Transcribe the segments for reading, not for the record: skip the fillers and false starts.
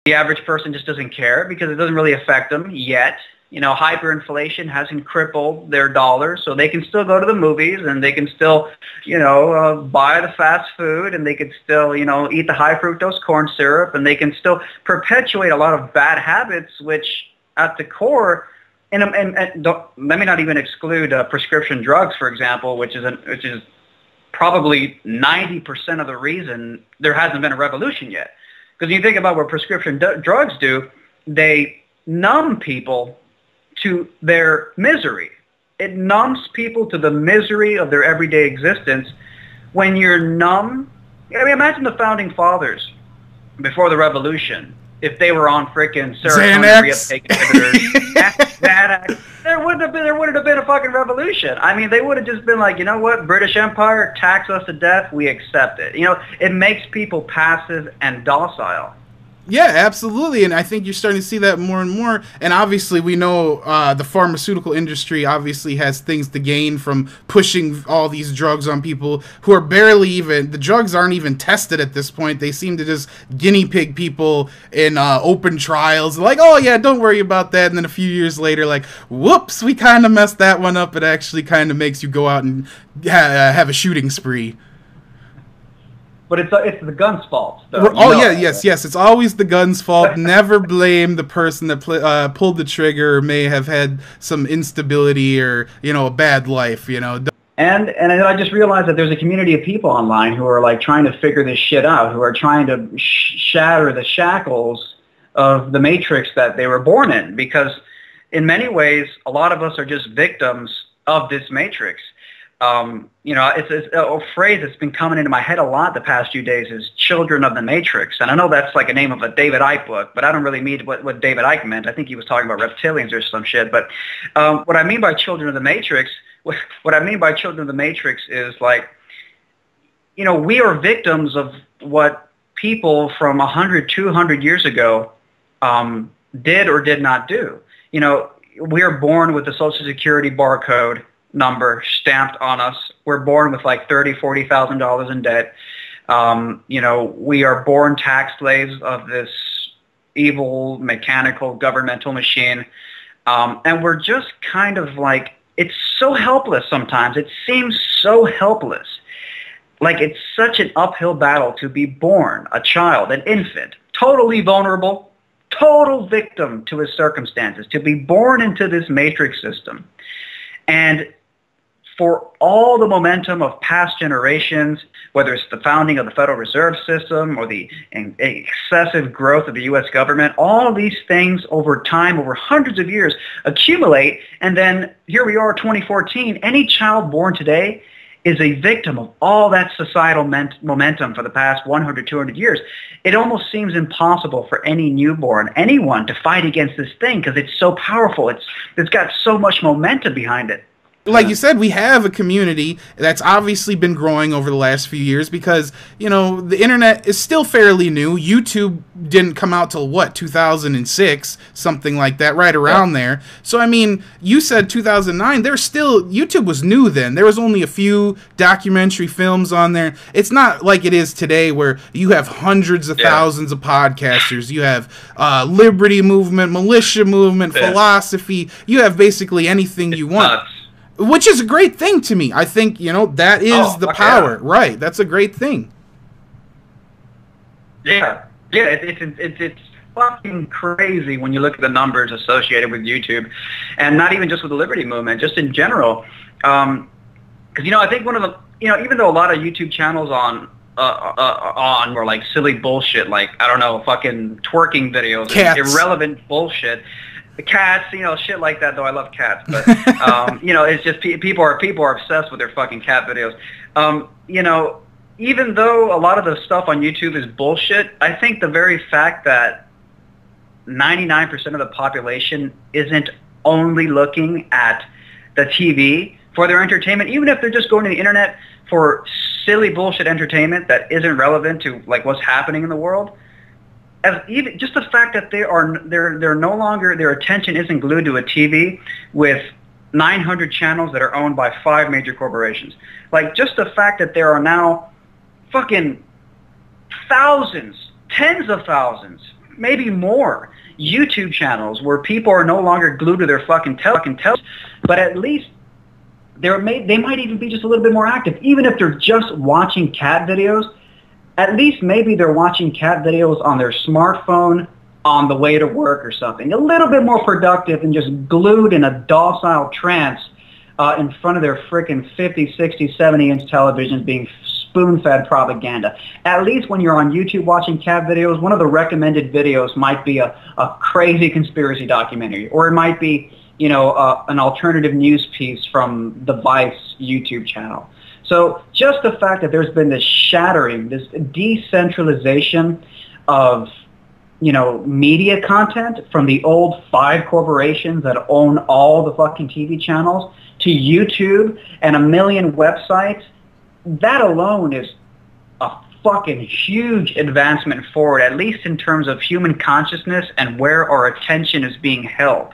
The average person just doesn't care because it doesn't really affect them yet. You know, hyperinflation hasn't crippled their dollar, so they can still go to the movies and they can still, buy the fast food, and they can still, eat the high fructose corn syrup, and they can still perpetuate a lot of bad habits, which at the core, let me not even exclude prescription drugs, for example, which is probably 90% of the reason there hasn't been a revolution yet. Because you think about what prescription drugs do, they numb people to their misery. It numbs people to the misery of their everyday existence. When you're numb, I mean, imagine the founding fathers before the revolution. If they were on frickin' serotonin reuptake inhibitors, Xanax, there wouldn't have been a fucking revolution. I mean, they would have just been like, you know what, British Empire, tax us to death, we accept it. You know, it makes people passive and docile. Yeah, absolutely, and I think you're starting to see that more and more. And obviously, we know the pharmaceutical industry obviously has things to gain from pushing all these drugs on people who are barely even, the drugs aren't even tested at this point. They seem to just guinea pig people in open trials. Like, oh yeah, don't worry about that. And then a few years later, like, whoops, we kind of messed that one up. It actually kind of makes you go out and have a shooting spree. But it's the gun's fault, though. Yes. It's always the gun's fault. Never blame the person that pulled the trigger or may have had some instability or, a bad life, And I just realized that there's a community of people online who are, like, trying to figure this shit out, who are trying to shatter the shackles of the matrix that they were born in. Because in many ways, a lot of us are just victims of this matrix. It's a phrase that's been coming into my head a lot the past few days is children of the matrix. And I know that's like a name of a David Icke book, but I don't really mean what David Icke meant. I think he was talking about reptilians or some shit. But what I mean by children of the matrix, is like, we are victims of what people from 100, 200 years ago did or did not do. We are born with the Social Security barcode number stamped on us. We're born with like $40,000 in debt. We are born tax slaves of this evil mechanical governmental machine, and we're just kind of like, it's so helpless sometimes. It seems so helpless. Like it's such an uphill battle to be born, a child, an infant, totally vulnerable, total victim to his circumstances, to be born into this matrix system. And for all the momentum of past generations, whether it's the founding of the Federal Reserve System or the excessive growth of the U.S. government, all these things over time, over hundreds of years, accumulate. And then here we are, 2014. Any child born today is a victim of all that societal momentum for the past 100, 200 years. It almost seems impossible for any newborn, anyone, to fight against this thing because it's so powerful. It's got so much momentum behind it. Like you said, we have a community that's obviously been growing over the last few years because, the internet is still fairly new. YouTube didn't come out till, 2006, something like that, right around there. So, I mean, you said 2009. YouTube was new then. There was only a few documentary films on there. It's not like it is today where you have hundreds of thousands of podcasters. You have liberty movement, militia movement, philosophy. You have basically anything you want. Which is a great thing to me. I think, that is the power. Yeah. Right. That's a great thing. Yeah. Yeah, it's fucking crazy when you look at the numbers associated with YouTube. And not even just with the liberty movement, just in general. Because, I think one of the, even though a lot of YouTube channels on were like silly bullshit, like, I don't know, fucking twerking videos, irrelevant bullshit. Cats, shit like that. Though I love cats, but it's just people are obsessed with their fucking cat videos. Even though a lot of the stuff on YouTube is bullshit, I think the very fact that 99% of the population isn't only looking at the TV for their entertainment, even if they're just going to the internet for silly bullshit entertainment that isn't relevant to like what's happening in the world. Even just the fact that they're no longer, their attention isn't glued to a TV with 900 channels that are owned by 5 major corporations. Like just the fact that there are now fucking thousands, tens of thousands, maybe more YouTube channels where people are no longer glued to their fucking television, but at least they might even be just a little bit more active. Even if they're just watching cat videos, at least maybe they're watching cat videos on their smartphone on the way to work or something. A little bit more productive than just glued in a docile trance in front of their frickin' 50, 60, 70-inch televisions being spoon-fed propaganda. At least when you're on YouTube watching cat videos, one of the recommended videos might be a crazy conspiracy documentary, or it might be, you know, an alternative news piece from the Vice YouTube channel. So just the fact that there's been this shattering, this decentralization of, you know, media content from the old 5 corporations that own all the fucking TV channels to YouTube and a million websites, that alone is a fucking huge advancement forward, at least in terms of human consciousness and where our attention is being held.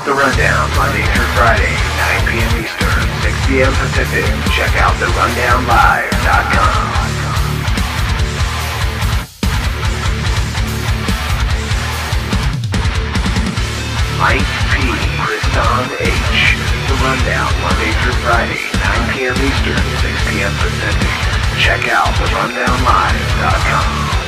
The Rundown, Monday through Friday, 9 p.m. Eastern, 6 p.m. Pacific. Check out therundownlive.com. Mike P. Kriston H. The Rundown, Monday through Friday, 9 p.m. Eastern, 6 p.m. Pacific. Check out therundownlive.com.